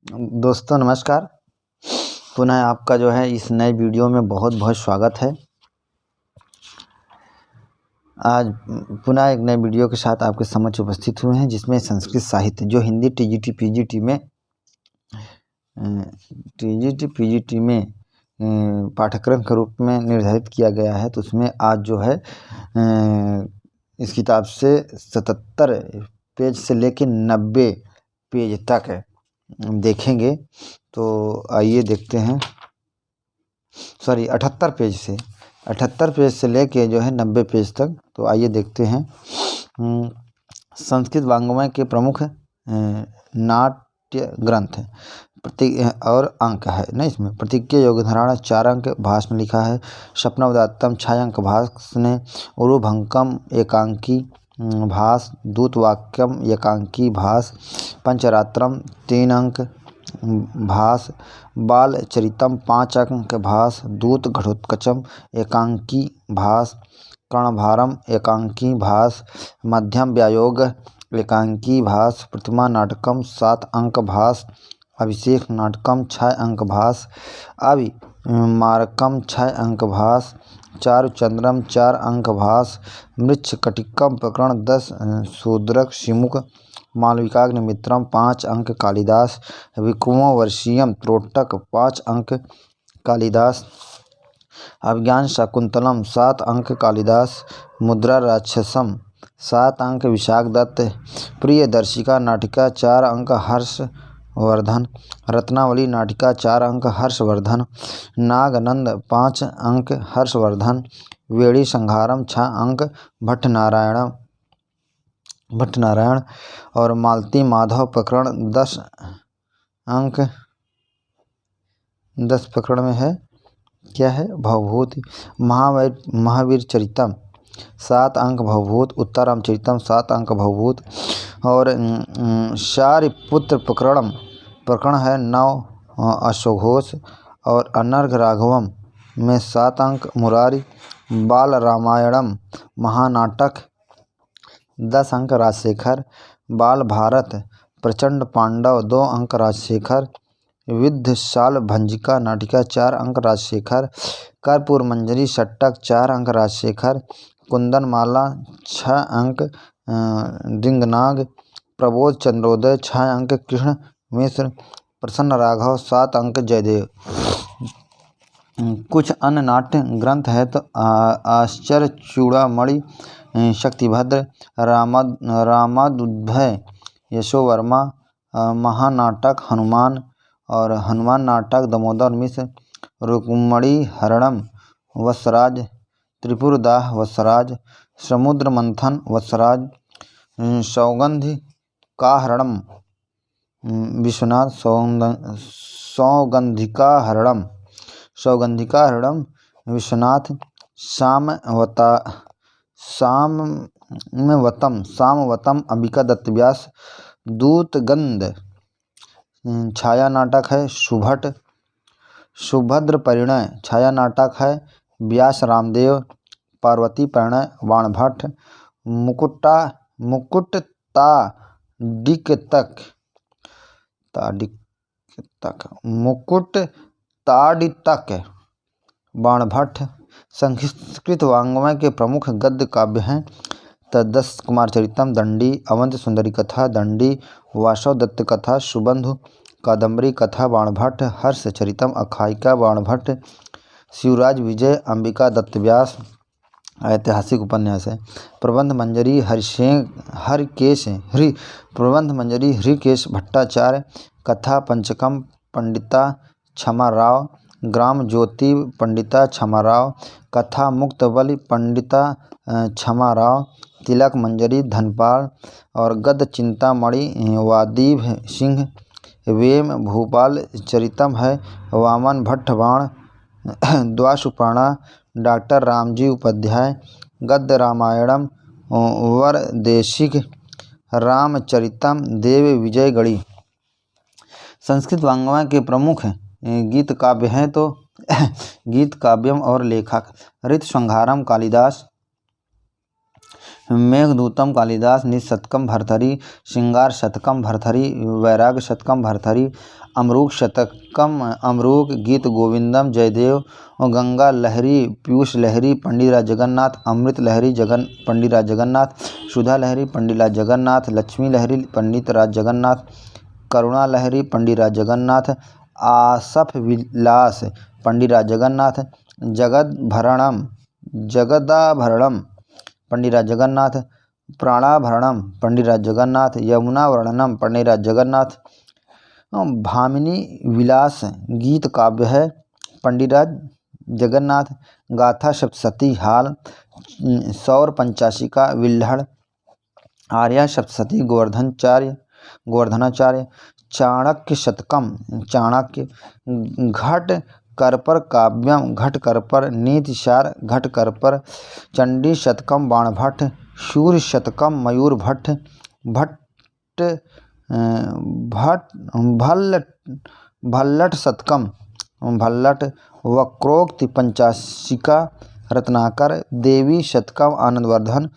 दोस्तों नमस्कार। पुनः आपका जो है इस नए वीडियो में बहुत बहुत स्वागत है। आज पुनः एक नए वीडियो के साथ आपके समक्ष उपस्थित हुए हैं, जिसमें संस्कृत साहित्य जो हिंदी टीजीटी पीजीटी में पाठ्यक्रम के रूप में निर्धारित किया गया है। तो उसमें आज जो है इस किताब से 77 पेज से लेकर 90 पेज तक देखेंगे। तो आइए देखते हैं। 78 पेज से लेके जो है 90 पेज तक। तो आइए देखते हैं। संस्कृत वाङ्मय के प्रमुख नाट्य ग्रंथ और अंक है ना। इसमें प्रतिज्ञा योगधारणा 4 अंक, भाषण लिखा है स्वप्नवदात्तम छायांक भाषण, उरुभंकम एकांकी भास, दूतवाक्यम एकांकी भास, पंचरात्रम 3 अंक भास, बाल चरितम 5 अंक भास, दूत घटोत्कचम एकांकी भास, कर्णभारम एकांकी भास, मध्यम व्यायोग एकांकी भास, प्रतिमा नाटकम 7 अंक भास, अभिषेक नाटकम 6 अंक भास, अभिमारकम 6 अंक भास, चारुचंद्रम 4 अंक भास, मृच्छकटिकम प्रकरण 10, शूद्रक शिमुख, मालविकाग्निमित्रम 5 अंक कालिदास, विक्रमोर्वशीयम त्रोटक 5 अंक कालिदास, अभिज्ञान शाकुंतलम 7 अंक कालिदास, मुद्रा राक्षसम 7 अंक विशाखदत्त, प्रियदर्शिका नाटिका 4 अंक हर्षवर्धन, रत्नावली नाटिका 4 अंक हर्षवर्धन, नागनंद 5 अंक हर्षवर्धन, वेणी संहारम 6 अंक भट्टनारायण और मालती माधव प्रकरण 10 अंक। 10 प्रकरण में है क्या है भवभूति, महावीर चरितम 7 अंक भवभूत, उत्तरारामचरितम 7 अंक भवभूत और शारिपुत्र प्रकरण है 9 अश्वघोष और अनर्घ राघवम में 7 अंक मुरारी, बाल रामायणम महानाटक 10 अंक राजशेखर, बाल भारत प्रचंड पांडव 2 अंक राजशेखर, विद्धशाल भंजिका नाटिका 4 अंक राजशेखर, कर्पूर मंजरी षट्टक 4 अंक राजशेखर, कुंदनमाला 6 अंक डिंगनाग, प्रबोध चंद्रोदय 6 अंक कृष्ण मिश्र, प्रसन्न राघव 7 अंक जयदेव। कुछ अन्य नाट्य ग्रंथ है तो आश्चर्य चूड़ामणि, शक्तिभद्र, रामादुद्धय, यशोवर्मा, महानाटक हनुमान और हनुमान नाटक दामोदर मिश्र, रुक्मणी हरणम वत्सराज, त्रिपुरदाह वत्सराज, समुद्र मंथन वत्सराज, सौगंधिकाहरणम विश्वनाथ, सौगंधिकाहरणम विश्वनाथ, सामवतम अंबिका दत्त व्यास, दूतगंध छाया नाटक है सुभद्र परिणय छाया नाटक है व्यास रामदेव, पार्वती परिणय वाणभट्ट, मुकुट बाणभट्ट। संस्कृत वाङ्मय के प्रमुख गद्य काव्य हैं तद्दस कुमार चरितम दंडी, अवंत सुंदरी कथा दंडी, वासव दत्त कथा, सुबंधु कादम्बरी कथा बाणभट्ट, हर्ष चरितम आख्यायिका बाणभट्ट, शिवराज विजय अंबिका दत्त व्यास ऐतिहासिक उपन्यास है, प्रबंध मंजरी हरिकेश भट्टाचार्य, कथा पंचकम पंडिता क्षमा राव, ग्राम ज्योति पंडिता क्षमा राव, कथा मुक्तबली पंडिता क्षमा राव, तिलक मंजरी धनपाल और गद्य चिंतामणि वादीभ सिंह, वेम भूपाल चरितम है वामन भट्ट बाण, द्वासुपर्णा डॉक्टर रामजी उपाध्याय, गद्य रामायणम वरदेशिक, रामचरितम देव विजय गढ़ी। संस्कृत वाङ्मय के प्रमुख गीत काव्य हैं तो गीत काव्यम और लेखक ऋतुसंहारम कालिदास, मेघदूतम कालिदास निशतकम भर्तरी श्रृंगार शतकम भर्तरी वैराग शतकम भर्तरी अमरूक शतकम अमरूक गीत गोविंदम जयदेव गंगा लहरी पीयूष लहरी पंडित राज जगन्नाथ अमृत लहरी पंडित राज जगन्नाथ सुधा लहरी पंडित राज जगन्नाथ लक्ष्मी लहरी पंडित राज जगन्नाथ करुणा लहरी पंडित राज जगन्नाथ आसफ विलास पंडित राज जगन्नाथ जगदाभरणम पंडित राज जगन्नाथ प्राणाभरणम पंडित राज जगन्नाथ यमुना वर्णनम पंडित राज जगन्नाथ भामिनी विलास गीत काव्य है पंडित राज जगन्नाथ गाथा सप्तशती हाल सौर पंचाशिका विल्हड़ आर्या सप्तशती गोवर्धनाचार्य चाणक्य शतकम चाणक्य घट करपर काव्यम घट करपर नीतिसार घट करपर चंडी शतकम बाणभट्ट शूर शतकम मयूर भट्ट भल्लट शतकम भल्लट वक्रोक्ति पंचाशिका रत्नाकर देवी शतकम आनंदवर्धन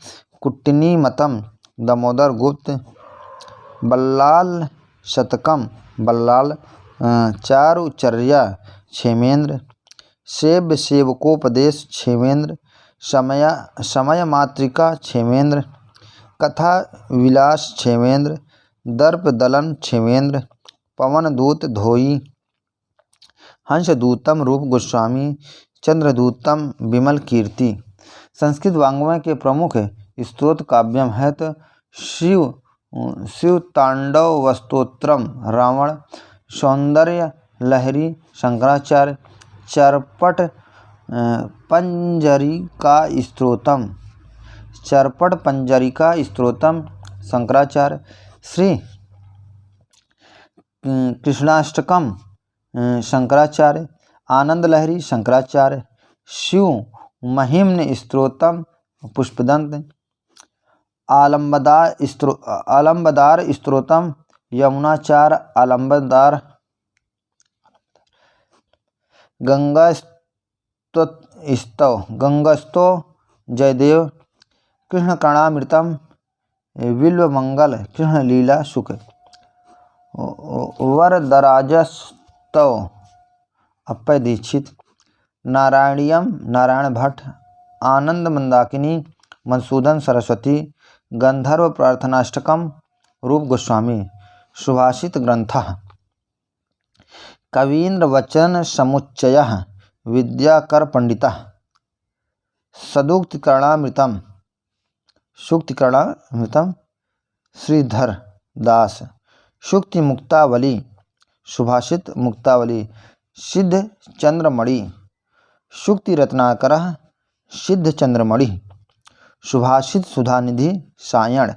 कुट्टिनी मतम दामोदर गुप्त बल्लाल शतकम बल्लाल चारुचर्या क्षेमेंद्र सेवकोपदेश क्षेमेंद्र समय मातृका क्षेमेंद्र कथा विलास क्षेमेंद्र दर्प दलन क्षेमेंद्र पवन दूत धोई हंसदूतम रूप गोस्वामी चंद्रदूतम विमल कीर्ति। संस्कृत वाङ्मय के प्रमुख स्त्रोत काव्यम है तो शिव तांडव वस्तोत्रम रावण सौंदर्य लहरी शंकराचार्य चरपट पंजरिका स्त्रोतम शंकराचार्य श्री कृष्णाष्टकम शंकराचार्य आनंद लहरी शंकराचार्य शिव महिम्न स्त्रोतम पुष्पदंत आलंबदार स्त्रोतम यमुनाचार्य आलंबदार गंगस्तव जयदेव कृष्णकर्णामृतम विल्वमंगल कृष्णलीला शुक वरदराजस्तव अप्पय दीक्षित नारायणीयम नारायण भट्ट आनंद मंदाकिनी मधुसूदन सरस्वती गंधर्व प्रार्थनाष्टकम रूप गोस्वामी सुभाषित ग्रंथः कवीन्द्र वचन समुच्चयः विद्याकर पंडितः सदुक्तिकरणामृतम सूक्तिकरणामृतम श्रीधर दास सूक्ति मुक्तावली सुभाषित मुक्तावली सिद्ध चंद्रमणि सूक्ति रत्नाकरः सिद्ध चंद्रमणि सुभाषित सुधानिधि सायण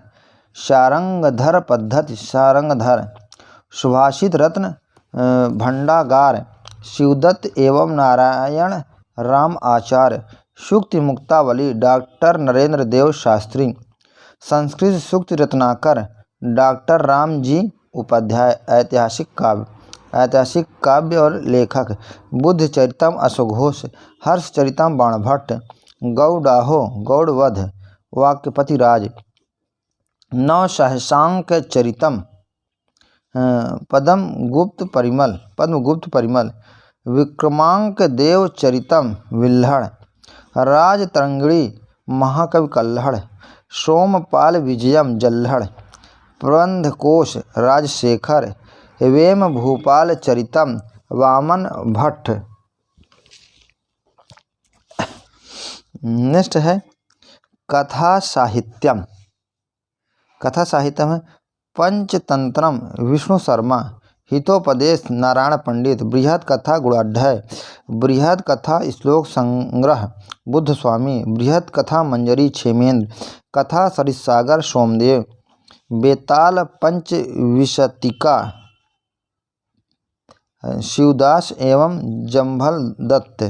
सारंगधर पद्धति सारंगधर सुभाषित रत्न भंडागार शिवदत्त एवं नारायण राम आचार्य सूक्ति मुक्तावली डॉक्टर नरेंद्र देव शास्त्री संस्कृत सूक्ति रत्नाकर डॉक्टर राम जी उपाध्याय ऐतिहासिक काव्य और लेखक बुद्ध चरितम अशोक घोष हर्ष चरितम बाणभट्ट गौडाहो गौड़वध वाक्यपति राज नव सहसांक चरितम पद्मगुप्त परिमल विक्रमांक देव चरितम विल्हड़ राजतरंगिणी महाकवि कल्हड़ सोमपाल विजयम जल्हड़ प्रबंधकोश राजशेखर वेम भूपाल चरितम वामन भट्ट। नेक्स्ट है कथा साहित्यम। कथा साहित्य में पंचतंत्रम विष्णु शर्मा हितोपदेश नारायण पंडित बृहद कथा गुणाढ्याय बृहद कथा श्लोक संग्रह बुद्ध स्वामी बृहद कथा मंजरी क्षेमेंद्र कथा सरितसागर सोमदेव बेताल पंचविंशतिका शिवदास एवं जम्भल दत्त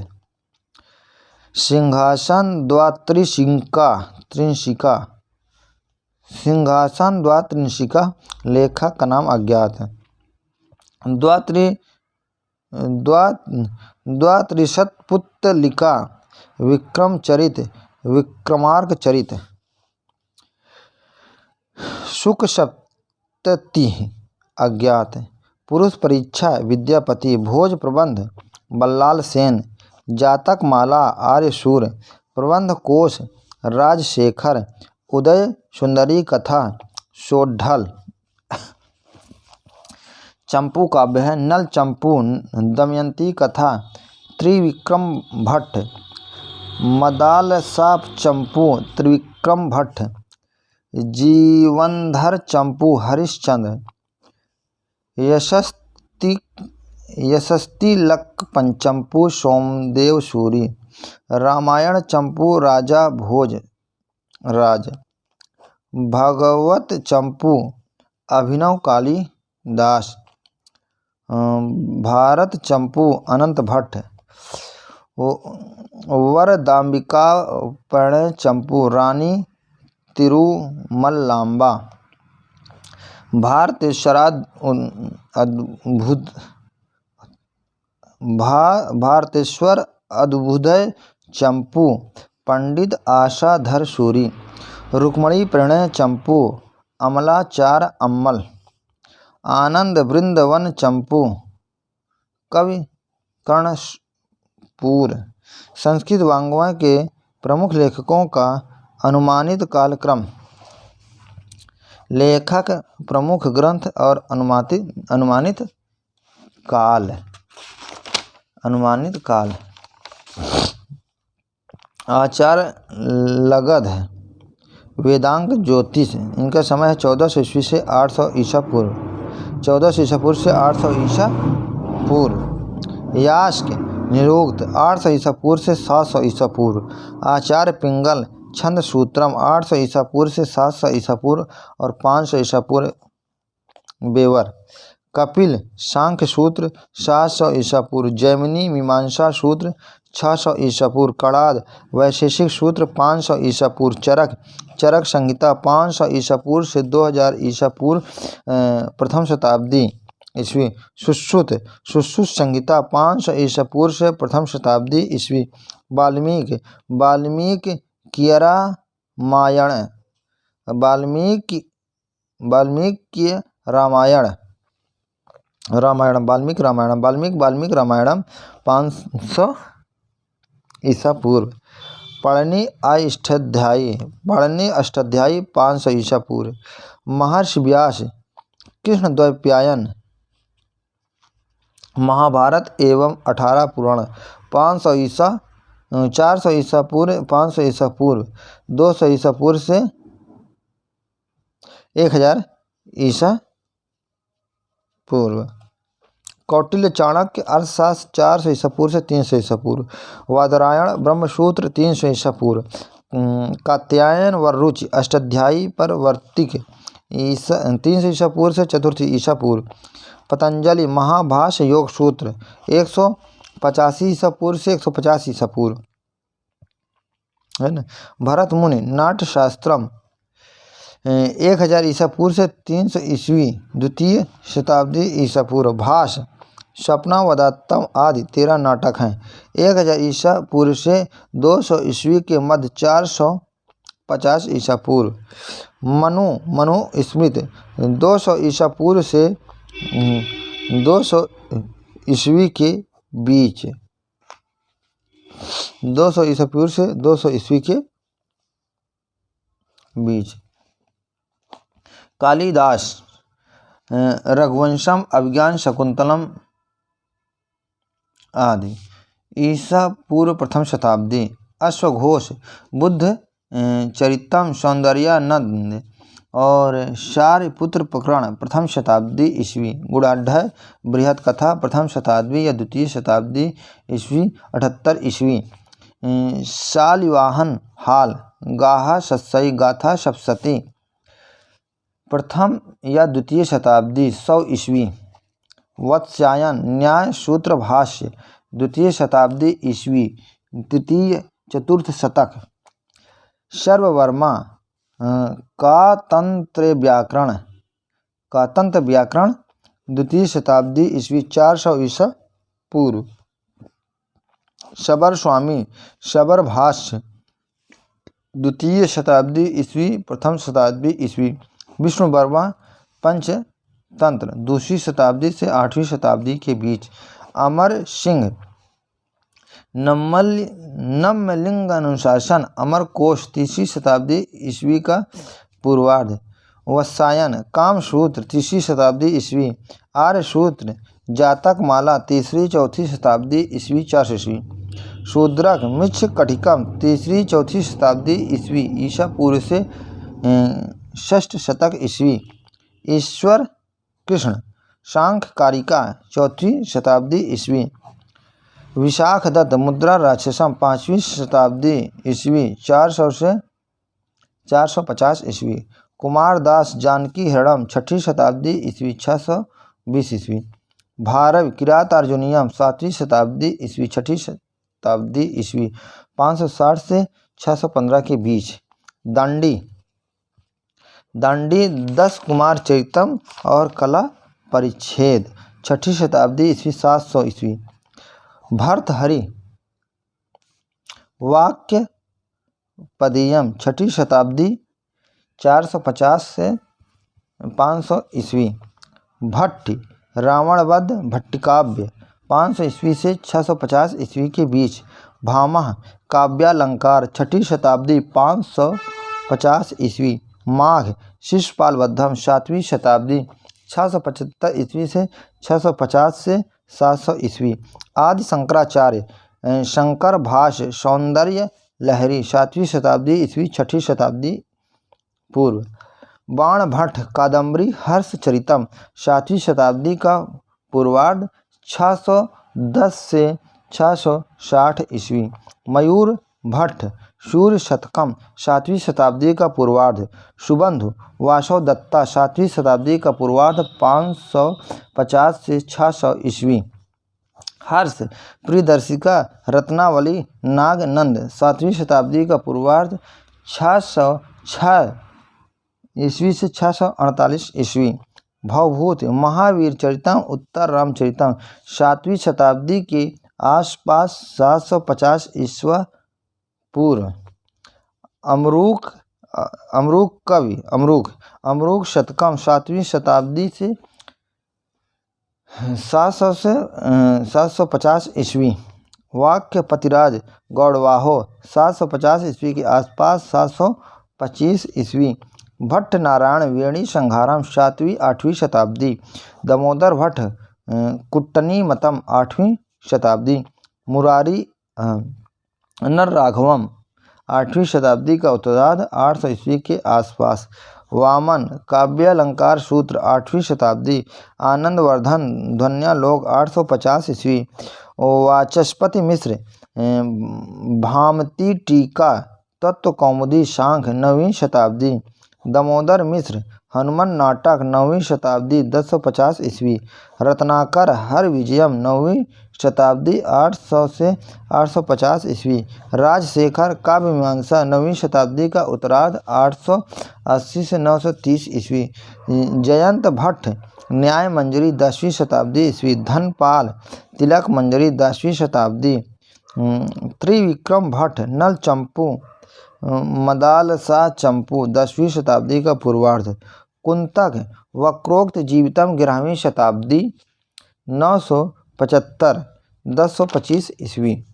सिंहासन द्वात्रिंशिका लेखक का नाम अज्ञात है। द्वात्रिशतपुत्तलिका विक्रम चरित विक्रमार्क चरित शुक सप्तति अज्ञात। पुरुष परीक्षा विद्यापति। भोज प्रबंध बल्लाल सेन। जातक माला आर्यशूर। प्रबंध कोश राजशेखर। उदय सुंदरी कथा सोढल। चंपू काव्य है। नल चंपू दमयंती कथा त्रिविक्रम भट्ट। मदालसा चंपू त्रिविक्रम भट्ट। जीवनधर चंपू हरिश्चंद्र। यशस्तिलक चंपू सोमदेव सूरी। रामायण चंपू राजा भोज राज। भगवत चंपू अभिनव कालिदास। भारत चंपू अनंत भट्ट। वरदाम्बिका प्रणय चंपू रानी तिरुमल्लांबा। भारतेश्वर अद्भुदय चंपू पंडित आशाधर सूरी। रुक्मणी प्रणय चंपू अमलाचार अम्मल। आनंद वृंदवन चंपू कवि कर्णपुर। संस्कृत वाङ्मय के प्रमुख लेखकों का अनुमानित कालक्रम। लेखक प्रमुख ग्रंथ और अनुमानित काल। आचार्य लगध है। वेदांग ज्योतिष। इनका समय है 1400 ईस्वी से 800 ईसा पूर्व। 1400 ईसा पूर्व से 800 ईसा पूर्व। यास्क निरुक्त 800 ईसा पूर्व से 700 ईसा पूर्व। आचार्य पिंगल छंद सूत्रम 800 ईसा पूर्व से 700 ईसा पूर्व और 500 ईसा पूर्व। बेवर। कपिल सांख्य सूत्र 700 ईसा पूर्व। जैमिनी मीमांसा सूत्र 600 ईसा पूर्व। कणाद वैशेषिक सूत्र 500 ईसा पूर्व। चरक संहिता 500 ईसा पूर्व से 2000 ईसा पूर्व प्रथम शताब्दी ईस्वी। सुश्रुत संहिता 500 ईसा पूर्व से प्रथम शताब्दी ईस्वी। वाल्मीकि रामायण 500 ईसा पूर्व। पढ़नी अष्टाध्यायी 500 ईसा पूर्व। महर्षि व्यास कृष्ण द्वैपायन महाभारत एवं 18 पुराण 400 ईसा पूर्व 500 ईसा पूर्व 200 ईसा पूर्व से 1000 ईसा पूर्व। कौटिल्य चाणक्य अर्थशास्त्र 400 ईसा पूर्व से 300 ईसा पूर्व। वादरायण ब्रह्मसूत्र 300 ईसा पूर्व। कात्यायन व रुचि अष्टाध्यायी पर वर्तिक 300 ईसा पूर्व से 400 ईसा पूर्व। पतंजलि महाभाष्य योग सूत्र 185 ईसा पूर्व से 150 ईसा पूर्व है ना। भरत मुनि नाट्यशास्त्रम 1000 ईसा पूर्व से 300 ईस्वी द्वितीय शताब्दी ईसा पूर्व। भाष स्वप्नावदात्तम आदि 13 नाटक हैं। 1000 ईसा पूर्व से 200 ईस्वी के मध्य 450 ईसा पूर्व। मनु स्मृति 200 ईसा पूर्व से 200 ईस्वी के बीच। 200 ईसा पूर्व से 200 ईस्वी के बीच। कालिदास रघुवंशम अभिज्ञान शकुंतलम आदि ईसा पूर्व प्रथम शताब्दी। अश्वघोष बुद्ध चरितम सौंदर्यानंद और शार्यपुत्र प्रकरण प्रथम शताब्दी ईस्वी। गुणाढ्य बृहत कथा प्रथम शताब्दी या द्वितीय शताब्दी ईस्वी 78 ईस्वी। शालिवाहन हाल गाहा सत्सई गाथा सप्तशती प्रथम या द्वितीय शताब्दी 100 ईस्वी। वत्स्यायन न्याय सूत्र भाष्य द्वितीय शताब्दी ईस्वी तृतीय चतुर्थ शतक। सर्ववर्मा का तंत्र व्याकरण द्वितीय शताब्दी ईस्वी 400 ईसा पूर्व। शबर स्वामी शबर भाष्य द्वितीय शताब्दी ईस्वी प्रथम शताब्दी ईस्वी। विष्णु वर्मा पंचतंत्र 2वीं शताब्दी से 8वीं शताब्दी के बीच। अमर सिंह नम्मलिंग अनुशासन अमरकोश 3वीं शताब्दी ईस्वी का पूर्वार्ध। वत्सायन कामसूत्र 3वीं शताब्दी ईस्वी। आर्यसूत्र जातक माला 3री-4वीं शताब्दी ईस्वी 400 ईस्वी। शूद्रक मृच्छकटिकम 3री-4वीं शताब्दी ईस्वी ईसा पूर्व से 6ठ शतक ईस्वी। ईश्वर कृष्ण सांख्यकारिका 4वीं शताब्दी ईस्वी। विशाखदत्त मुद्रा राक्षसम 5वीं शताब्दी ईस्वी 400 से 450 ईस्वी। कुमारदास जानकी हरणम 6ठी शताब्दी ईस्वी 620 ईस्वी। भारव किरातार्जुनीयम 7वीं शताब्दी ईस्वी 6ठी शताब्दी ईस्वी 560 से 615 के बीच। दांडी 10 कुमार चरितम और कला परिच्छेद 6ठी शताब्दी ईस्वी 700 ईस्वी। भर्तहरि वाक्य पदीयम 6ठी शताब्दी 450 से 500 ईस्वी। भट्टी रावणवध भट्टिकाव्य 500 ईस्वी से 650 ईस्वी के बीच। भामह काव्यालंकार 6ठी शताब्दी 550 ईस्वी। माघ शिशुपाल वधम 7वीं शताब्दी 675 ईस्वी से 650 से 700 ईस्वी। आदि शंकराचार्य शंकर भाष्य सौंदर्य लहरी 7वीं शताब्दी ईस्वी 6ठी शताब्दी पूर्व। बाण भट्ट कादम्बरी हर्षचरितम 7वीं शताब्दी का पूर्वार्ध 610 से 660 ईस्वी। मयूर भट्ट सूर्य शतकम 7वीं शताब्दी का पूर्वार्ध। सुबंधु वासव दत्ता 7वीं शताब्दी का पूर्वार्ध 550 से 600 ईस्वी। हर्ष प्रियदर्शिका रत्नावली नागनंद 7वीं शताब्दी का पूर्वार्ध 606 ईस्वी से 648 ईस्वी। भवभूत महावीर चरितम उत्तर रामचरितम 7वीं शताब्दी के आसपास 750 ईस्वी पूर्व। अमरूक शतकम 7वीं शताब्दी से 700 से 750 ईस्वी। वाक्य पतिराज गौड़वाहो 750 ईस्वी के आसपास 725 ईस्वी। भट्ट नारायण वेणी संहारम 7वीं-8वीं शताब्दी। दामोदर भट्ट कुट्टनी मतम 8वीं शताब्दी। मुरारी नरराघवम 8वीं शताब्दी का उत्तरार्ध 800 ईस्वी के आसपास। वामन काव्यालंकार सूत्र 8वीं शताब्दी। आनंदवर्धन ध्वन्यालोक 850 ईस्वी। वाचस्पति मिश्र भामती टीका तत्वकौमुदी सांख्य 9वीं शताब्दी। दामोदर मिश्र हनुमान नाटक 9वीं शताब्दी 1050 ईस्वी। रत्नाकर हरविजयम 9वीं शताब्दी 800 से 850 ईस्वी। राजशेखर काव्यमीमांसा 9वीं शताब्दी का उत्तरार्ध 880 से 930 ईस्वी। जयंत भट्ट न्याय मंजरी 10वीं शताब्दी ईस्वी। धनपाल तिलक मंजरी 10वीं शताब्दी। त्रिविक्रम भट्ट नल चंपू मदालसा चंपू 10वीं शताब्दी का पूर्वार्ध। कुंतक वक्रोक्त जीवितम 11वीं शताब्दी 975 1025 ईस्वी।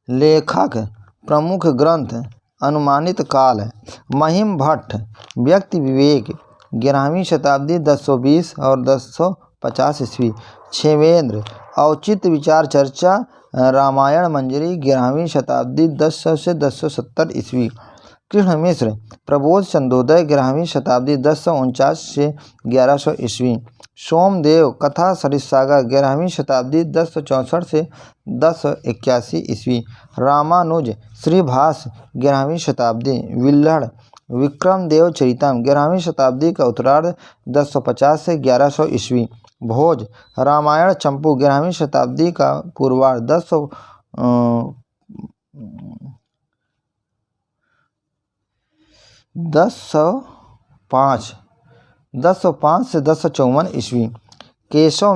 लेखक प्रमुख ग्रंथ अनुमानित काल। महिम भट्ट व्यक्ति विवेक 11वीं शताब्दी 1020 और 1050 ईस्वी। क्षेमेंद्र औचित्य विचार चर्चा रामायण मंजरी 11वीं शताब्दी 1000 से 1070 ईस्वी। कृष्ण मिश्र प्रबोध चंदोदय 11वीं शताब्दी 1049 से 1100 ईस्वी। सोमदेव कथा सरितसागर 11वीं शताब्दी 1064 से 1081 ईस्वी। रामानुज श्रीभाष 11वीं शताब्दी। विल्हड़ विक्रमदेव चरितम 11वीं शताब्दी का उत्तरार्ध 1050 से 1100 ईस्वी। भोज रामायण चंपू 11वीं शताब्दी का पूर्वार्ध 1005 से 1054 ईस्वी। केशव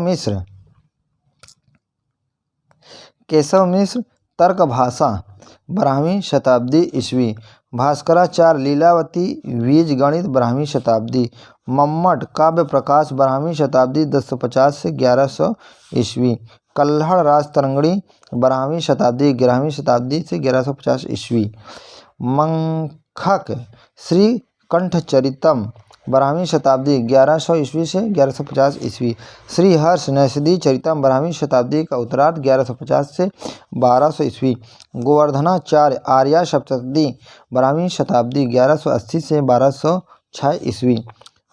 मिश्र तर्क भाषा 12वीं शताब्दी ईस्वी। भास्कराचार्य लीलावती बीज गणित 12वीं शताब्दी। मम्मट काव्य प्रकाश 12वीं शताब्दी 1050 से 1100 ईस्वी। कल्हड़ राजतरंगिणी 12वीं शताब्दी 11वीं शताब्दी से 1150 ईस्वी। मंखक श्री कंठचरितम 12वीं शताब्दी 1100 ईस्वी से 1150 ईस्वी। श्री हर्ष नैषधि चरितम 12वीं शताब्दी का उत्तरार्ध 1150 से 1200 ईस्वी। गोवर्धनाचार्य आर्या सप्तशती 12वीं शताब्दी 1180 से 1206 ईस्वी।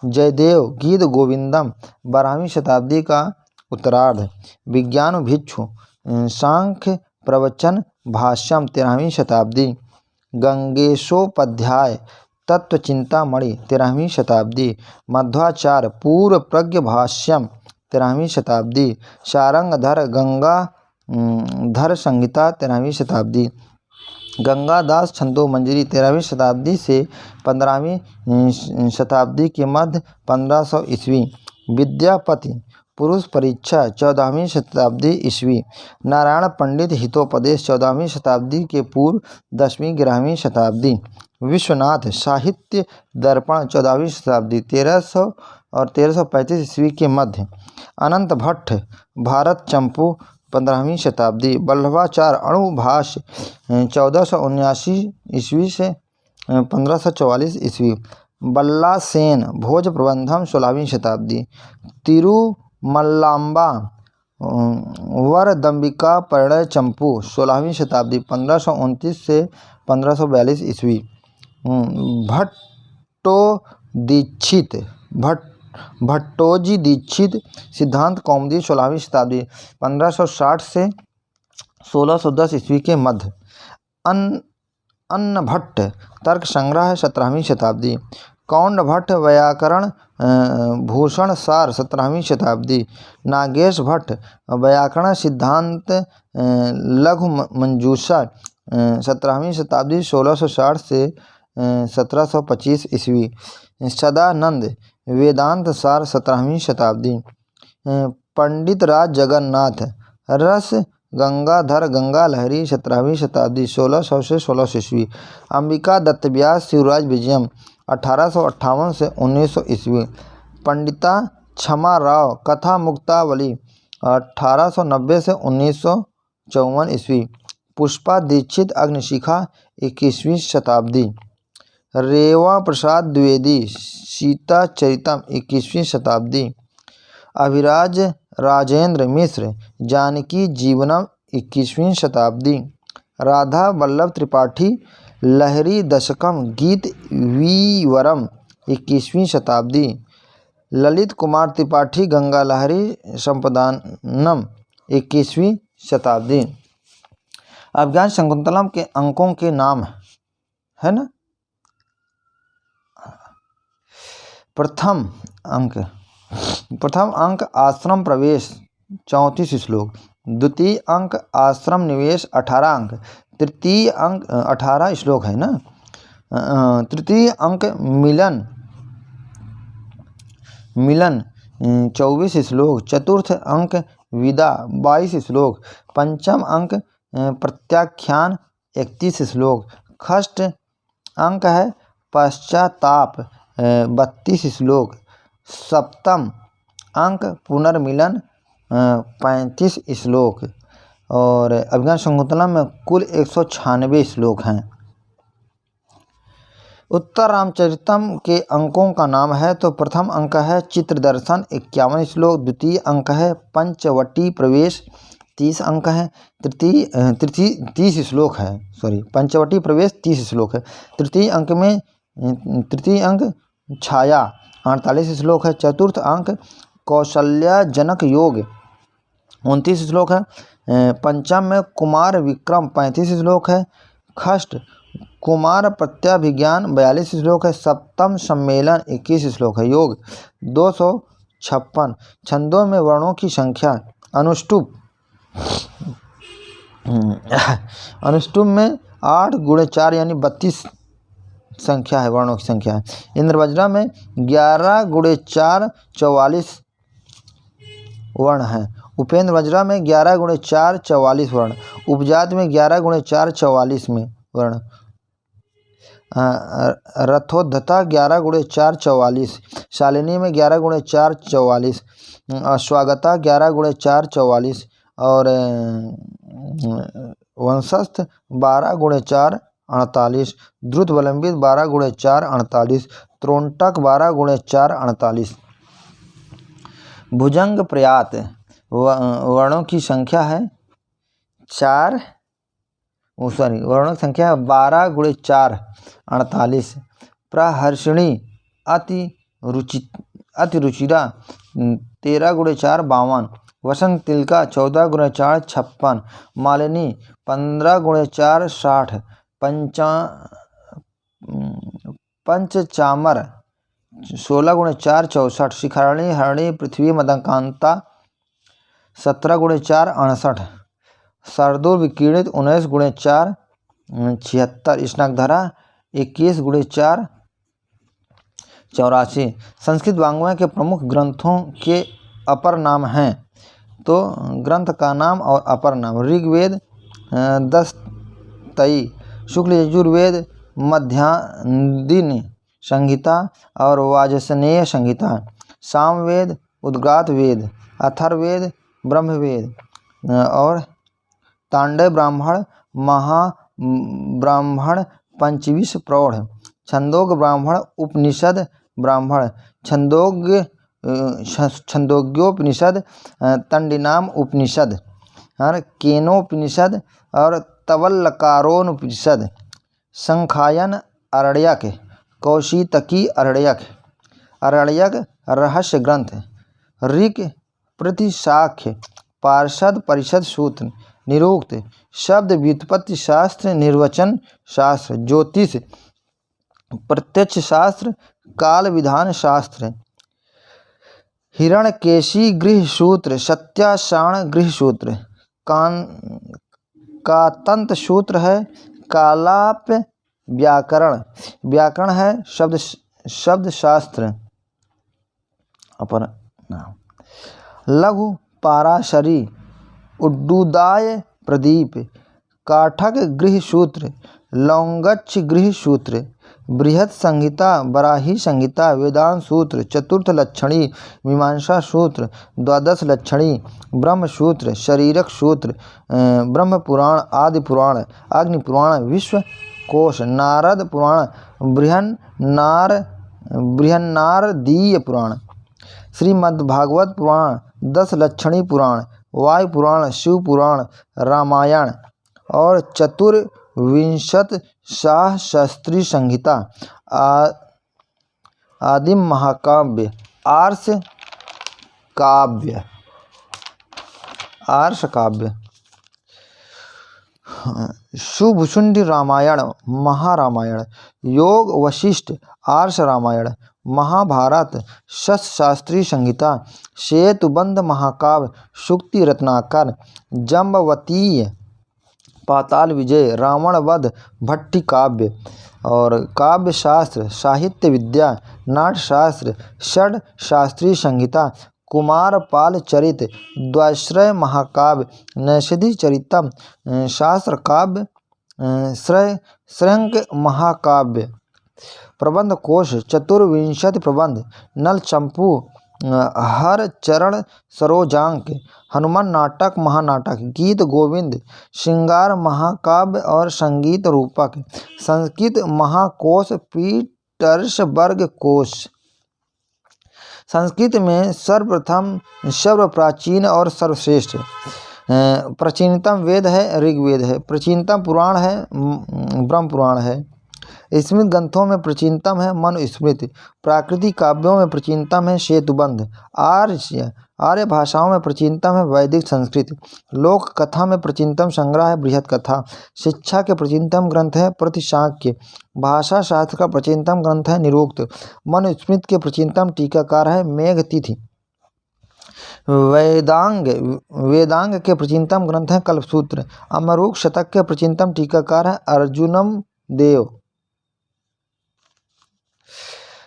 जयदेव गीत गोविंदम 12वीं शताब्दी का उत्तरार्ध। विज्ञान भिक्षु सांख्य प्रवचन भाष्यम 13वीं शताब्दी। गंगेशोपाध्याय तत्वचिंतामणि 13वीं शताब्दी। मध्वाचार्य पूर्व प्रज्ञ भाष्यम 13वीं शताब्दी। शारंगधर गंगाधर संहिता 13वीं शताब्दी। गंगादास छंदो मंजरी 13वीं शताब्दी से 15वीं शताब्दी के मध्य 1500 ईस्वी। विद्यापति पुरुष परीक्षा 14वीं शताब्दी ईस्वी। नारायण पंडित हितोपदेश 14वीं शताब्दी के पूर्व 10वीं 11वीं शताब्दी। विश्वनाथ साहित्य दर्पण 14वीं शताब्दी 1300 और 1335 ईस्वी के मध्य। अनंत भट्ट भारत चंपू 15वीं शताब्दी। वल्लभाचार्य अणुभाष्य 1479 ईस्वी से 1544 ईस्वी। बल्लासेन भोज प्रबंधम 16वीं शताब्दी। तिरुमल्लाम्बा वरदंबिका परिणय चंपू 16वीं शताब्दी 1529 से 1542 ईस्वी। भट्टोजी दीक्षित सिद्धांत कौमुदी 16वीं शताब्दी 1560 से 1610 ईस्वी के मध्य। अन्नभट्ट तर्क संग्रह 17वीं शताब्दी। कौंड भट्ट व्याकरण भूषण सार 17वीं शताब्दी। नागेश भट्ट व्याकरण सिद्धांत लघु मंजूषा 17वीं शताब्दी 1660 से 1725 ईस्वी। सदानंद वेदांत सार 17वीं शताब्दी। पंडित राज जगन्नाथ रस गंगाधर गंगा लहरी 17वीं शताब्दी 1600 से 1600 ईस्वी। अंबिका दत्त व्यास शिवराज विजयम 1858 से 1900 ईस्वी। पंडिता क्षमा राव कथा मुक्तावली 1890 से 1954 ईस्वी। पुष्पा दीक्षित अग्निशिखा 21वीं शताब्दी। रेवा प्रसाद द्विवेदी सीता चरितम 21वीं शताब्दी। अभिराज राजेंद्र मिश्र जानकी जीवनम 21वीं शताब्दी। राधा वल्लभ त्रिपाठी लहरी दशकम गीत वीवरम 21वीं शताब्दी। ललित कुमार त्रिपाठी गंगा लहरी संपदानम 21वीं शताब्दी। अभिज्ञान शकुंतलम के अंकों के नाम है ना। प्रथम अंक आश्रम प्रवेश 34 श्लोक। द्वितीय अंक आश्रम निवेश 18 अंक। तृतीय अंक 18 श्लोक है ना। तृतीय अंक मिलन 24 श्लोक। चतुर्थ अंक विदा 22 श्लोक। पंचम अंक प्रत्याख्यान 31 श्लोक। षष्ठ अंक है पश्चाताप 32 श्लोक। सप्तम अंक पुनर्मिलन 35 श्लोक। और अभिज्ञान शकुंतलम में कुल 196 श्लोक हैं। उत्तर रामचरितम के अंकों का नाम है तो प्रथम अंक है चित्रदर्शन 51 श्लोक। द्वितीय अंक है पंचवटी प्रवेश 30 अंक है। तृतीय 30 श्लोक है। पंचवटी प्रवेश 30 श्लोक है। तृतीय अंक छाया 48 श्लोक है। चतुर्थ अंक कौशल्याजनक योग 29 श्लोक है। पंचम में कुमार विक्रम 35 श्लोक है। षष्ठ कुमार प्रत्याभिज्ञान 42 श्लोक है। सप्तम सम्मेलन 21 श्लोक है। योग 256। छंदों में वर्णों की संख्या अनुष्टुप में 8 × 4 यानी 32 संख्या है, वर्णों की संख्या है। इंद्रवज्रा में 11 × 4 44 वर्ण हैं। उपेंद्र मजरा में 11 गुणे 4 44 वर्ण। उपजात में 11 गुणे 4 44 में वर्ण। रथोद्धता 11 गुणे 4 44। शालिनी में 11 गुणे 4 44। स्वागता 11 गुणे 4 44 और वंशस्थ 12 गुणे 4 48। द्रुत विलंबित 12 गुणे 4 48। त्रोंटक 12 गुणे 4 48। भुजंग प्रयात वर्णों की संख्या है 4 वर्णों की संख्या है 12 गुणे 4 48। प्रहर्षिणी अति रुचिरा 13 गुणे 4 52। वसंत तिलका 14 गुणे 4 56। मालिनी 15 गुणे 4 60। पंचचामर 16 गुणे 4 64। शिखरणी हरणी पृथ्वी मदकांता 17 गुणे 4 68। शार्दूल विकीर्णित 19 गुणे 4 76। स्नाकधरा 21 गुणे 4 84। संस्कृत वाङ्मय के प्रमुख ग्रंथों के अपर नाम हैं। तो ग्रंथ का नाम और अपर नाम: ऋग्वेद 10 23। शुक्ल यजुर्वेद मध्यान्दिनी संहिता और वाजसनेय संहिता। सामवेद उद्गात वेद। अथर्ववेद ब्रह्मवेद और तांडव ब्राह्मण महाब्राह्मण पंचविंश प्रौढ़। छंदोग ब्राह्मण उपनिषद ब्राह्मण। छंदोग्योपनिषद तंडिनाम उपनिषद और केनोपनिषद और तवल्लकारोपनिषद। संखायन अरण्यक। कौशितकी अरण्यक। अरण्यक रहस्य ग्रंथ। ऋक प्रतिशाख्य। पार्षद परिषद सूत्र। निरुक्त शब्द व्युत्पत्ति शास्त्र। निर्वचन शास्त्र। ज्योतिष प्रत्यक्ष शास्त्र। काल विधान शास्त्र। हिरण्यकेशी गृह सूत्र। सत्यासाण गृह सूत्र। कातंत सूत्र है। कालाप व्याकरण। व्याकरण है शब्द शास्त्र। अपर लघु पाराशरी उड्डूदाय प्रदीप। काठक गृह सूत्र। लौंगच्छ गृह सूत्र। बृहत् संहिता बराही संहिता। वेदांत सूत्र। चतुर्थ लक्षणी मीमांसा सूत्र। द्वादश लक्षणी ब्रह्म सूत्र। शरीरक सूत्र। ब्रह्म पुराण आदि पुराण। अग्नि पुराण विश्व कोश। नारद पुराण बृहन्नारदीय पुराण। श्रीमद्भागवत पुराण 10 लक्षणी पुराण। वायु पुराण शिव पुराण रामायण और चतुर्विंशत शास्त्री संहिता। आदिम महाकाव्य आर्ष काव्य। शुभशुंडी रामायण महारामायण। योग वशिष्ठ आर्ष रामायण। महाभारत शास्त्री संहिता। सेतुबंध महाकाव्य सूक्ति रत्नाकर। जम्बवतीय पाताल विजय रावण वध भट्टी काव्य। और काव्य शास्त्र साहित्य विद्या नाट्य शास्त्र षड शास्त्रीय संहिता। कुमारपाल चरित द्वाश्रय महाकाव्य नैषधि चरितम शास्त्र काव्य श्रृंग महाकाव्य। प्रबंध कोश चतुर्विंशति प्रबंध। नल चंपू हर चरण सरोजांक। हनुमान नाटक महानाटक। गीत गोविंद श्रृंगार महाकाव्य और संगीत रूपक। संस्कृत महाकोश पीटर्सबर्ग कोश। संस्कृत में सर्वप्रथम सर्वप्राचीन और सर्वश्रेष्ठ। प्राचीनतम वेद है ऋग्वेद है। प्राचीनतम पुराण है ब्रह्म पुराण है। स्मृत ग्रंथों में प्राचीनतम है मनुस्मृति। प्राकृतिक काव्यों में प्राचीनतम है सेतुबंध। आर्य भाषाओं में प्राचीनतम है वैदिक संस्कृत। लोक कथा में प्राचीनतम संग्रह है बृहत् कथा। शिक्षा के प्राचीनतम ग्रंथ है प्रतिशाक्य। भाषा शास्त्र का प्राचीनतम ग्रंथ है निरुक्त। मनुस्मृति के प्राचीनतम टीकाकार है मेघतिथि। वेदांग के प्राचीनतम ग्रंथ है कल्पसूत्र। अमरूक शतक के प्राचीनतम टीकाकार है अर्जुनम देव।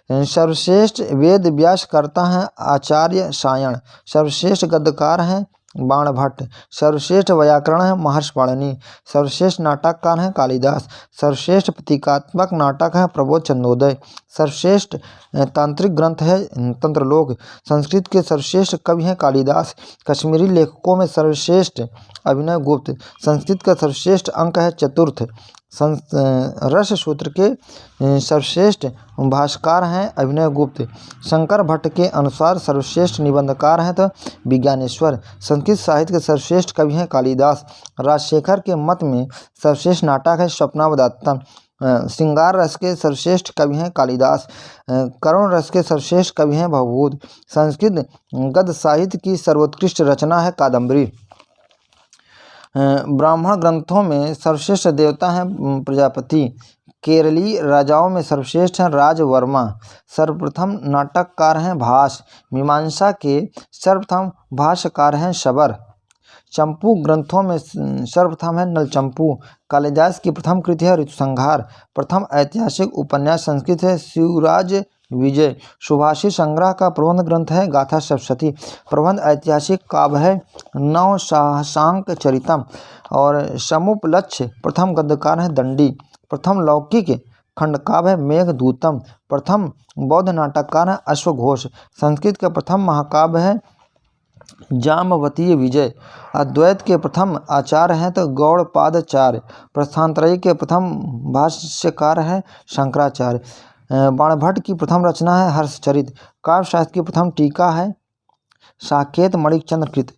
सर्वश्रेष्ठ वेद व्यास करता है आचार्य सायण। सर्वश्रेष्ठ गद्यकार हैं बाणभट्ट। सर्वश्रेष्ठ व्याकरण है महर्षि पाणिनि। सर्वश्रेष्ठ नाटककार हैं कालिदास। सर्वश्रेष्ठ प्रतीकात्मक नाटक है प्रबोध चंद्रोदय। सर्वश्रेष्ठ तांत्रिक ग्रंथ है तंत्रलोक। संस्कृत के सर्वश्रेष्ठ कवि हैं कालिदास। कश्मीरी लेखकों में सर्वश्रेष्ठ अभिनव गुप्त। संस्कृत का सर्वश्रेष्ठ अंक है चतुर्थ। रस सूत्र के सर्वश्रेष्ठ भाष्यकार हैं अभिनव गुप्त। शंकर भट्ट के अनुसार सर्वश्रेष्ठ निबंधकार हैं तो विज्ञानेश्वर। संस्कृत साहित्य के सर्वश्रेष्ठ कवि हैं कालिदास। राजशेखर के मत में सर्वश्रेष्ठ नाटक है स्वप्नावदात्तम। श्रृंगार रस के सर्वश्रेष्ठ कवि हैं कालिदास। करुण रस के सर्वश्रेष्ठ कवि हैं भवभूत। संस्कृत गद्य साहित्य की सर्वोत्कृष्ट रचना है कादम्बरी। ब्राह्मण ग्रंथों में सर्वश्रेष्ठ देवता हैं प्रजापति। केरली राजाओं में सर्वश्रेष्ठ हैं राजवर्मा। सर्वप्रथम नाटककार हैं भास। मीमांसा के सर्वप्रथम भाष्यकार हैं शबर। चंपू ग्रंथों में सर्वप्रथम है नलचंपू। कालिदास की प्रथम कृति है ऋतुसंहार। प्रथम ऐतिहासिक उपन्यास संस्कृत है शिवराज विजय। सुभाषित संग्रह का प्रबंध ग्रंथ है गाथा सप्तशती। प्रबंध ऐतिहासिक काव्य है नव शांक चरितम। और समुपलक्ष्य प्रथम गद्यकार है दंडी। प्रथम लौकिक खंडकाव्य है मेघदूतम। प्रथम बौद्ध नाटककार है अश्वघोष। संस्कृत का प्रथम महाकाव्य है जाम्बवतीय विजय। अद्वैत के प्रथम आचार्य हैं तो गौड़पादाचार्य। प्रस्थानत्रयी के प्रथम भाष्यकार है शंकराचार्य। बाणभट्ट की प्रथम रचना है हर्षचरित। काव्यशास्त्र की प्रथम टीका है साकेत मणिकचंद्र कृत।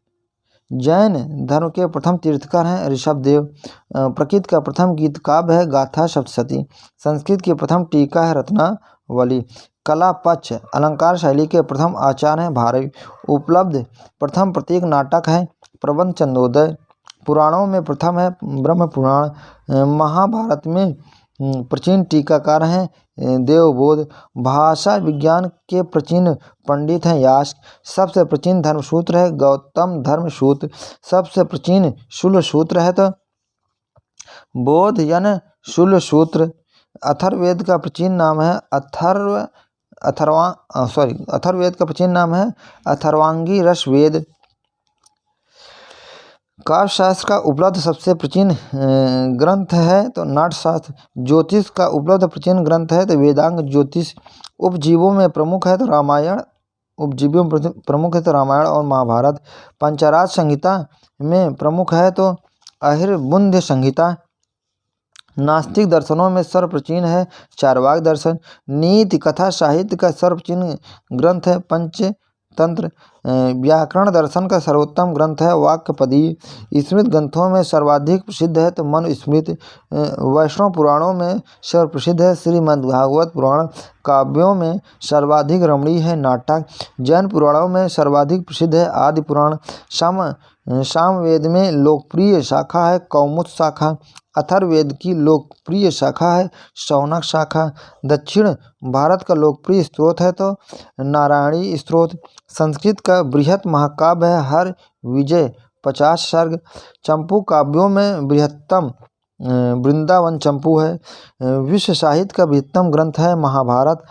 जैन धर्म के प्रथम तीर्थकर हैं ऋषभदेव। प्रकृत का प्रथम गीत काव्य है गाथा सप्तशती। संस्कृत की प्रथम टीका है रत्नावली। कला पक्ष अलंकार शैली के प्रथम आचार्य हैं भारवी। उपलब्ध प्रथम प्रतीक नाटक है प्रबंध चंद्रोदय। पुराणों में प्रथम है ब्रह्म पुराण। महाभारत में प्राचीन टीकाकार हैं देवबोध। भाषा विज्ञान के प्राचीन पंडित हैं यास्क। सबसे प्राचीन धर्मसूत्र है गौतम धर्मसूत्र। सबसे प्राचीन शूलसूत्र है तो बोधयन शूलसूत्र। अथर्ववेद का प्राचीन नाम है अथर्ववेद का प्राचीन नाम है अथर्वांगी रस वेद। काव्यशास्त्र का उपलब्ध सबसे प्राचीन ग्रंथ है तो नाट्यशास्त्र। ज्योतिष का उपलब्ध प्राचीन ग्रंथ है तो वेदांग ज्योतिष। उपजीवों में प्रमुख है तो रामायण और महाभारत। पंचराज संहिता में प्रमुख है तो अहिर्बुंध्य संहिता। नास्तिक दर्शनों में सर्वप्राचीन है चार्वाक दर्शन। नीति कथा साहित्य का सर्वप्राचीन ग्रंथ है पंचतंत्र। व्याकरण दर्शन का सर्वोत्तम ग्रंथ है वाक्यपदीय। स्मृत ग्रंथों में सर्वाधिक प्रसिद्ध है तो मनुस्मृति। वैष्णव पुराणों में सर्वप्रसिद्ध है श्रीमद्भागवत पुराण। काव्यों में सर्वाधिक रमणीय है नाटक। जैन पुराणों में सर्वाधिक प्रसिद्ध है आदि पुराण। सामवेद में लोकप्रिय शाखा है कौमुद शाखा। अथर्ववेद की लोकप्रिय शाखा है शौनक शाखा। दक्षिण भारत का लोकप्रिय स्रोत है तो नारायणी स्रोत। संस्कृत का बृहत महाकाव्य है हर विजय 50 सर्ग। चंपू काव्यों में बृहत्तम वृंदावन चंपू है। विश्व साहित्य का बृहत्तम ग्रंथ है महाभारत।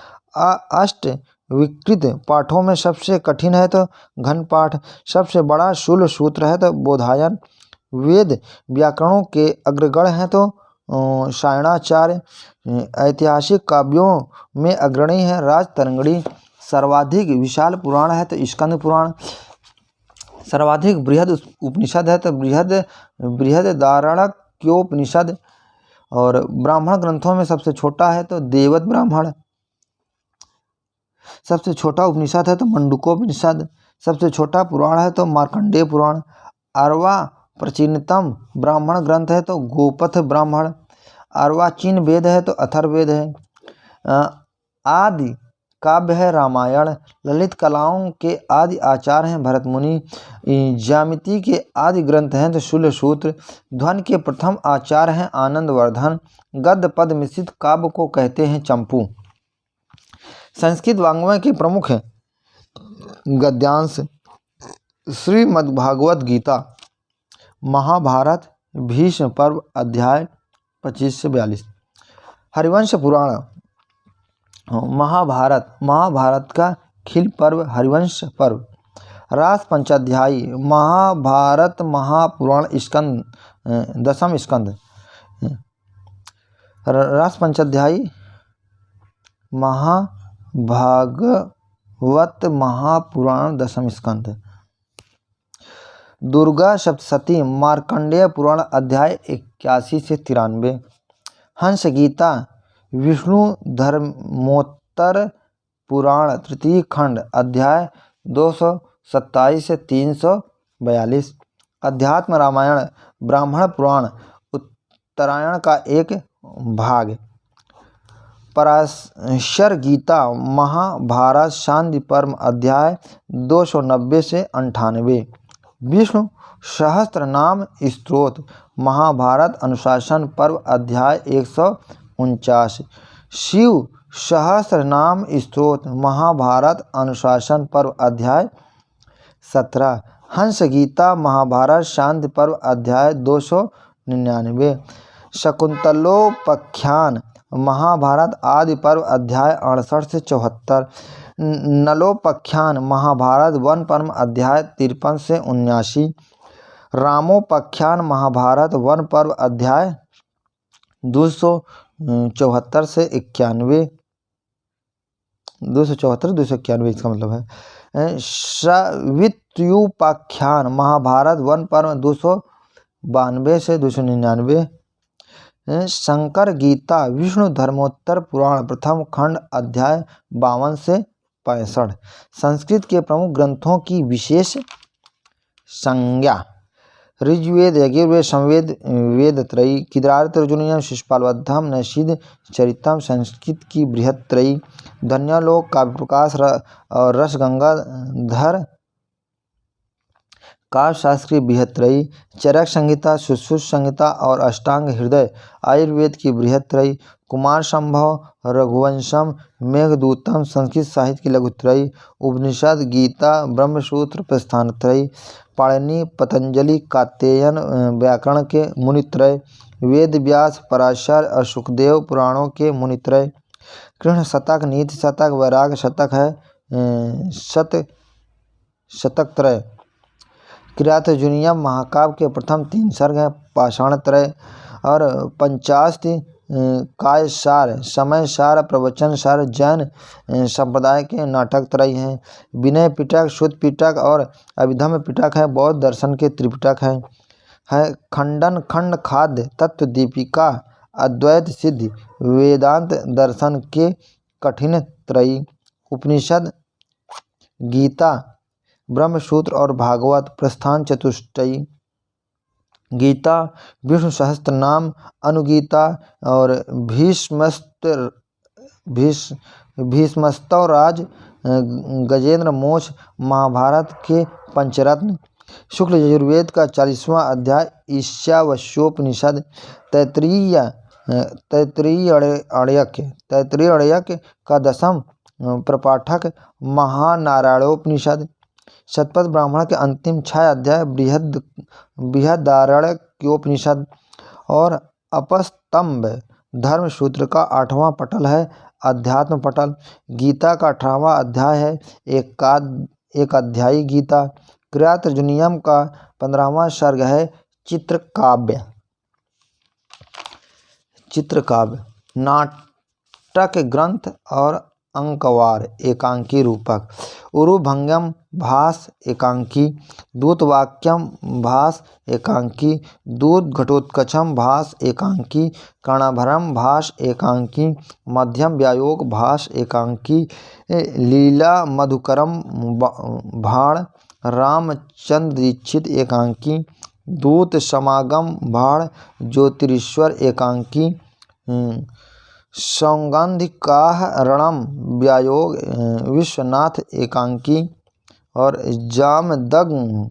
अष्ट विकृत पाठों में सबसे कठिन है तो घन पाठ। सबसे बड़ा शूल सूत्र है तो बोधायन। वेद व्याकरणों के अग्रगण हैं तो सायणाचार्य। ऐतिहासिक काव्यों में अग्रणी है राजतरंगिणी। सर्वाधिक विशाल पुराण है तो स्कंद पुराण। सर्वाधिक बृहद उपनिषद है तो बृहदारण्यकोपनिषद। और ब्राह्मण ग्रंथों में सबसे छोटा है तो देवत ब्राह्मण। सबसे छोटा उपनिषद है तो मंडूकोपनिषद। सबसे छोटा पुराण है तो मार्कंडेय पुराण। 18वां प्राचीनतम ब्राह्मण ग्रंथ है तो गोपथ ब्राह्मण। 18वां वेद है तो अथर्ववेद है। आदि काव्य है रामायण। ललित कलाओं के आदि आचार्य हैं भरत मुनि। ज्यामिति के आदि ग्रंथ हैं तो शूलसूत्र। ध्वनि के प्रथम आचार्य हैं आनंदवर्धन। गद्य पद मिश्रित काव्य को कहते हैं चंपू। संस्कृत वाङ्मय के प्रमुख गद्यांश श्रीमद्भागवत गीता, महाभारत, भीष्म पर्व अध्याय 25 से 42। हरिवंश पुराण। महाभारत का खिल पर्व हरिवंश पर्व। रास पंचाध्यायी महाभारत महापुराण स्कंद दशम स्कंद। रास पंचाध्यायी महाभागवत महापुराण दशम स्कंद। दुर्गा सप्तशती मार्कंडेय पुराण अध्याय 81 से 93। हंस गीता विष्णु धर्मोत्तर पुराण तृतीय खंड अध्याय 227 से 342। अध्यात्म रामायण ब्राह्मण पुराण उत्तरायण का एक भाग। पराशर गीता महाभारत शांति पर्व अध्याय 290 से 98। विष्णु सहस्त्र नाम स्तोत्र महाभारत अनुशासन पर्व अध्याय 149। शिव सहस्त्र नाम स्तोत्र महाभारत अनुशासन पर्व अध्याय 17। हंस गीता महाभारत शांति पर्व अध्याय 299। शकुंतलोपाख्यान महाभारत आदि पर्व अध्याय 68 से 74। नलोपाख्यान महाभारत वन पर्व अध्याय 53 से 79। रामोपाख्यान महाभारत वन पर्व अध्याय 274 से 91। 291 इसका मतलब है। सवित्युपाख्यान महाभारत वन पर्व 292 से 299। शंकर गीता विष्णु धर्मोत्तर पुराण प्रथम खंड अध्याय 52 से 65। संस्कृत के प्रमुख ग्रंथों की विशेष संज्ञा। ऋग्वेद यजुर्वेद समवेद वेदत्रयी किरातर्जुनीयम शिशुपालवद्धम नैषीद चरितम संस्कृत की बृहत्त्रयी धन्यलोक काव्य प्रकाश और रसगंगाधर काव्य शास्त्र की बृहत्त्रयी चरक संहिता सुश्रुत संहिता और अष्टांग हृदय आयुर्वेद की बृहत्त्रयी कुमार संभव रघुवंशम मेघदूतम संस्कृत साहित्य की लघुत्रयी उपनिषद गीता ब्रह्मसूत्र प्रस्थानत्रयी पाणिनि पतंजलि कात्यायन व्याकरण के मुनित्रय वेद व्यास पराशर और सुखदेव पुराणों के मुनित्रय कृष्ण शतक नीति शतक वैराग्य शतक है शतक त्रय किरातर्जुनीयम महाकाव्य के प्रथम 3 सर्ग हैं पाषाण त्रय और पंचास्ति कायसार समय सार प्रवचन सार जैन संप्रदाय के नाटक त्रय हैं। विनय पिटक शुद्ध पिटक और अभिधम्म पिटक है। बौद्ध दर्शन के त्रिपिटक है खंडन खंड खाद्य तत्व दीपिका अद्वैत सिद्धि वेदांत दर्शन के कठिन त्रयी उपनिषद गीता ब्रह्मसूत्र और भागवत प्रस्थान चतुष्टयी। गीता विष्णु सहस्त्र नाम अनुगीता और भीष्मस्तवराज गजेंद्र मोक्ष महाभारत के पंचरत्न। शुक्ल यजुर्वेद का 40वां अध्याय ईशावास्योपनिषद तैत्तिरीय अड़यक का 10वां प्रपाठक महानारायणोपनिषद। शतपथ ब्राह्मण के अंतिम 6 अध्याय बृहदारण्यकोपनिषद और अपस्तंभ धर्मसूत्र का 8वां पटल है अध्यात्म पटल। गीता का 18वां अध्याय है एक अध्यायी गीता। किरातर्जुनीयम का 15वां सर्ग है चित्रकाव्य नाटक ग्रंथ और अंकवार एकांकी रूपक। उरुभंगम भास एकांकी दूतवाक्यम भास एकांकी दूत घटोत्कचम भास एकांकी कर्णाभरम भास एकांकी मध्यम व्यायोग भास एकांकी लीला मधुकरम भाण रामचंद्र दीक्षित एकांकी दूत समागम भाण ज्योतिरीश्वर एकांकी सौगंधिकाह रणम व्यायोग विश्वनाथ एकांकी और जामदग्न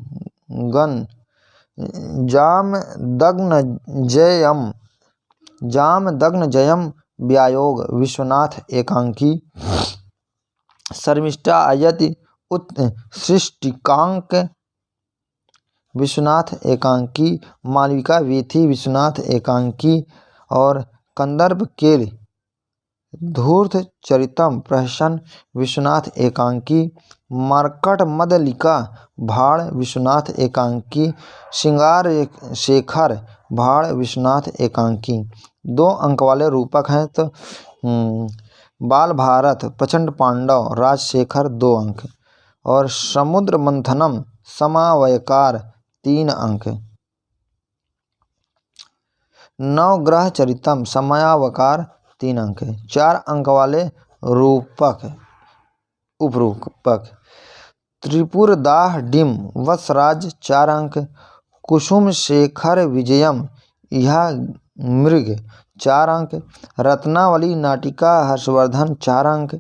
जयम व्यायोग विश्वनाथ एकांकी शर्मिष्ठा अयति उत्सृष्टिकांक विश्वनाथ एकांकी मालविका वीथी विश्वनाथ एकांकी और कंदर्प केल धूर्त चरितम प्रहसन विश्वनाथ एकांकी, मरकट मदलिका भाड़ विश्वनाथ एकांकी, श्रृंगार शेखर भाड़ विश्वनाथ एकांकी। 2 अंक वाले रूपक हैं तो बाल भारत प्रचंड पांडव राजशेखर 2 अंक और समुद्र मंथनम समावयकार 3 अंक। नवग्रह चरितम समयावकार 3 अंक। 4 अंक वाले रूपक उपरूपक त्रिपुरदाह डिम वत्सराज 4 अंक, कुसुम शेखर विजयम यह मृग 4 अंक, रत्नावली नाटिका हर्षवर्धन 4 अंक,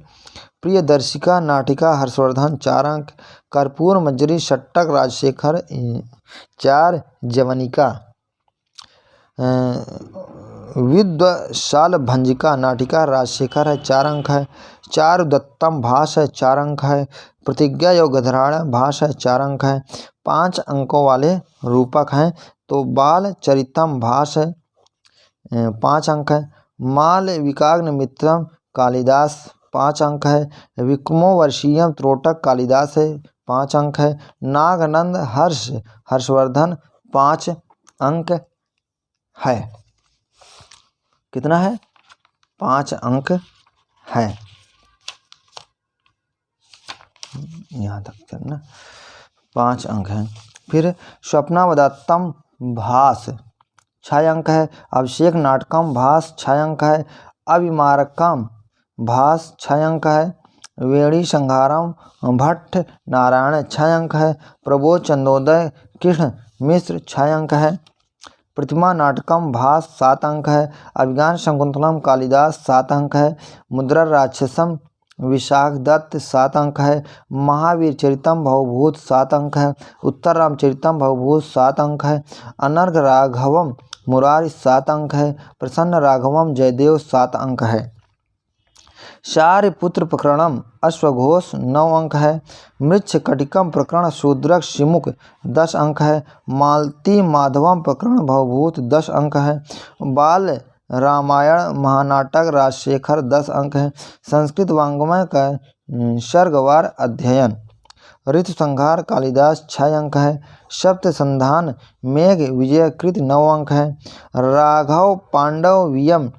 प्रियदर्शिका नाटिका हर्षवर्धन 4 अंक, कर्पूर मंजरी षट्टक राजशेखर 4, जवनिका विद्वशाल भंजिका नाटिका राजशेखर है 4 अंक है, चारुदत्तम भास है 4 अंक है, प्रतिज्ञा योग गधराण भास है 4 अंक है। 5 अंकों वाले रूपक हैं तो बाल चरितम भास है 5 अंक है, माल विकाग्न मित्रम कालिदास 5 अंक है, विक्रमो वर्षीयम त्रोटक कालिदास है 5 अंक है, नागनंद हर्षवर्धन 5 अंक है। कितना है? 5 अंक है। यहाँ तक चलना 5 अंक है। फिर स्वप्नावदत्तम भास 6 अंक है, अभिषेक नाटकम भास 6 अंक है, अभिमारकम भास 6 अंक है, वेणी संहारम भट्ट नारायण 6 अंक है, प्रबोध चंदोदय कृष्ण मिश्र 6 अंक है, प्रतिमा नाटकम भास 7 अंक है, अभिज्ञान शकुंतलम कालिदास 7 अंक है, मुद्रा राक्षसम विशाख दत्त 7 अंक है, महावीर चरितम भवभूत 7 अंक है, उत्तर रामचरितम भवभूत 7 अंक है, अनर्घ राघवम मुरारी 7 अंक है, प्रसन्न राघवम जयदेव 7 अंक है, शार्यपुत्र प्रकरणम अश्वघोष 9 अंक है, मृच्छ कटिकम प्रकरण शूद्रक शिमुख 10 अंक है, मालती माधवम प्रकरण भवभूत 10 अंक है, बाल रामायण महानाटक राजशेखर 10 अंक है, संस्कृत वाङ्मय का सर्गवार अध्ययन ऋतु संहार कालिदास 6 अंक है, सप्त संधान मेघ विजयकृत 9 अंक है, राघव पांडव वियम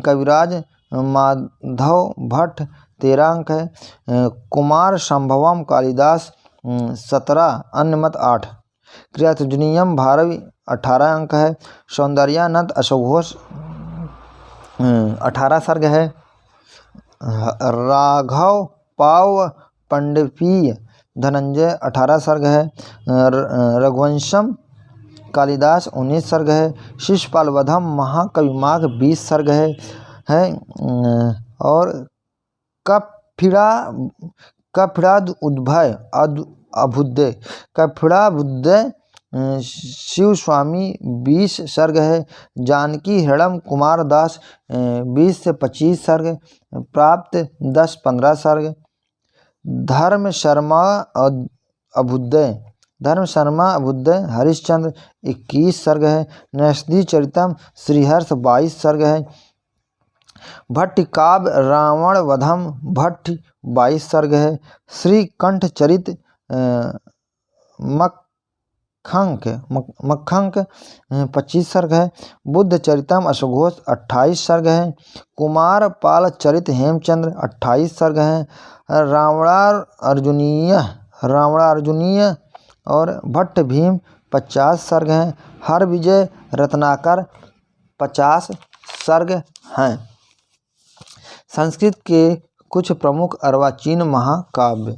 कविराज माधव भट्ट 13 अंक है, कुमार संभवम कालिदास 17 अन्यमत 8, क्रियातुजनीयम भारवी 18 अंक है, सौंदर्यानंद अशोघोष 18 सर्ग है, राघव पाव पंडवीय धनंजय 18 सर्ग है, रघुवंशम कालिदास 19 सर्ग है, शिशुपाल वधम महाकवि माघ 20 सर्ग है और कफिड़ाद उद्भय अभुदय कफिड़ाबुदय शिव स्वामी 20 सर्ग है, जानकी हृदम कुमार दास 20 से 25 सर्ग, प्राप्त 10-15 सर्ग, धर्म शर्मा अभुदय हरिश्चंद्र 21 सर्ग है, नैषधि चरितम श्रीहर्ष 22 सर्ग है, भट्ट काव्य रावण वधम भट्ट 22 सर्ग है, श्रीकंठ चरित मक्खंक 25 सर्ग है, बुद्ध चरितम अशोघोष 28 सर्ग है, कुमार पाल चरित हेमचंद्र 28 सर्ग है, रावणार्जुनीय और भट्ट भीम 50 सर्ग हैं, हर विजय रत्नाकर 50 सर्ग हैं। संस्कृत के कुछ प्रमुख अर्वाचीन महाकाव्य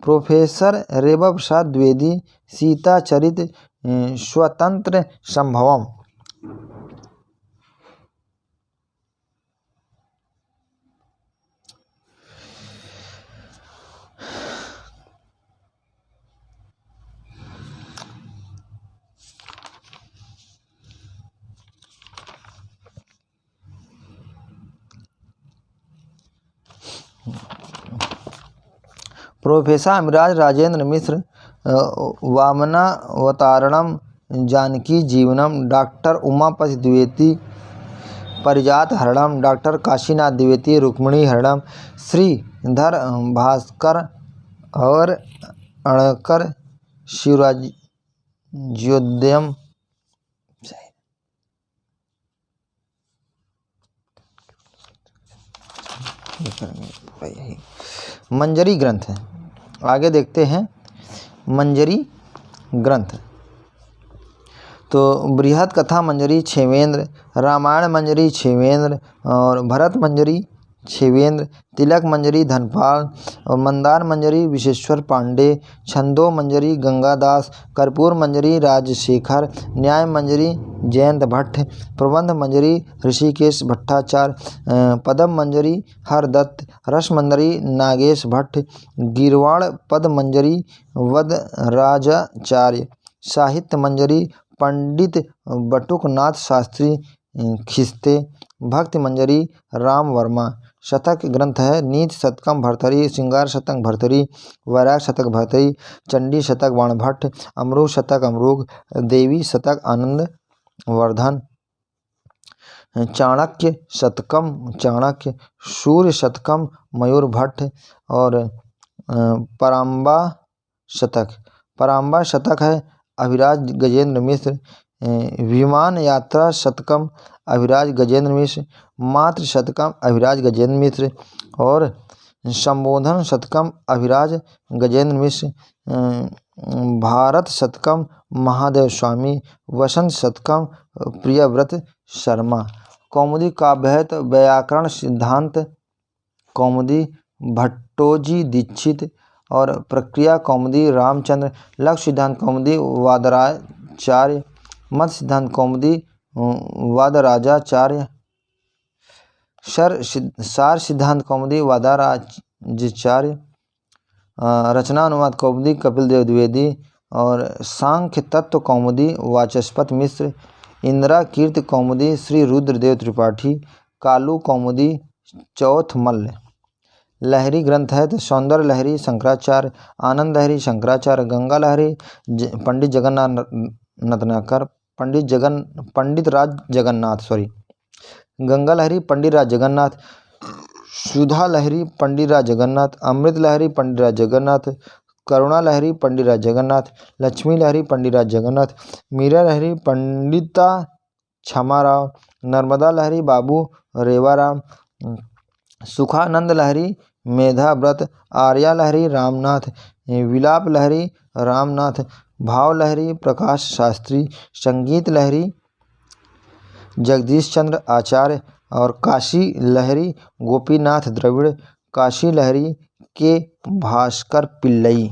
प्रोफेसर रेबा प्रसाद द्विवेदी सीता चरित स्वतंत्र संभवम प्रोफेसर अमिराज राजेंद्र मिश्र वामनावतारणम जानकी जीवनम, डॉक्टर उमापति द्विवेदी परिजात हरणम, डॉक्टर काशीनाथ द्विवेदी, रुक्मिणी हरणम, श्रीधर भास्कर और अणकर शिवराज्योदयम। मंजरी ग्रंथ है, आगे देखते हैं मंजरी ग्रंथ। तो बृहद कथा मंजरी छेवेंद्र, रामायण मंजरी छेवेंद्र और भरत मंजरी छेवेंद्र, तिलक मंजरी धनपाल और मंदार मंजरी विश्वेश्वर पांडे, छंदो मंजरी गंगादास, कर्पूर मंजरी राजशेखर, न्याय मंजरी जयंत भट्ट, प्रबंध मंजरी ऋषिकेश भट्टाचार्य, पदम मंजरी हरदत्त, रस मंजरी नागेश भट्ट, गिरवाड़ पद मंजरी वदराजाचार्य, साहित्य मंजरी पंडित बटुकनाथ शास्त्री खिस्ते, भक्ति मंजरी राम वर्मा। शतक ग्रंथ है नीति शतकम भर्तरी, श्रृंगार शतक भर्तरी, वैराग शतक भर्तरी, चंडी शतक बाणभट्ट, अमरूक शतक अमरूक, देवी शतक आनंद वर्धन, चाणक्य शतकम चाणक्य, सूर्य शतकम मयूर भट्ट और पराम्बा शतक है अभिराज गजेंद्र मिश्र, विमान यात्रा शतकम अभिराज गजेंद्र मिश्र, मातृ शतकम अभिराज गजेंद्र मिश्र और संबोधन शतकम अभिराज गजेंद्र मिश्र, भारत शतकम महादेव स्वामी, वसंत शतकम प्रियव्रत शर्मा। कौमुदी काव्य है तो व्याकरण सिद्धांत कौमुदी भट्टोजी दीक्षित और प्रक्रिया कौमुदी रामचंद्र, लक्ष्य सिद्धांत कौमुदी वादराचार्य, मत सिद्धांत कौमुदी वादराजाचार्य, सार सिद्धांत कौमुदी वादराजाचार्य, रचना अनुवाद कौमुदी कपिल देव द्विवेदी और सांख्य तत्व कौमुदी वाचस्पति मिश्र, इंदिरा कीर्ति कौमुदी श्री रुद्रदेव त्रिपाठी, कालू कौमुदी चौथमल्ल। लहरी ग्रंथ है तो सौंदर्य लहरी शंकराचार्य, आनंद लहरी शंकराचार्य, गंगा लहरी पंडित जगन्नाथ नतनाकर, पंडित राज जगन्नाथ गंगा लहरी पंडित राज जगन्नाथ, सुधा लहरी पंडित राज जगन्नाथ, अमृत लहरी पंडित राज जगन्नाथ, करुणा लहरी पंडित राज जगन्नाथ, लक्ष्मी लहरी पंडित राज जगन्नाथ, मीरा लहरी पंडिता क्षमाराव, नर्मदा लहरी बाबू रेवाराम, सुखानंद लहरी मेधाव्रत, आर्या लहरी रामनाथ, विलाप लहरी रामनाथ, भाव लहरी प्रकाश शास्त्री, संगीत लहरी जगदीश चंद्र आचार्य और काशी लहरी गोपीनाथ द्रविड़, काशी लहरी के भास्कर पिल्लई।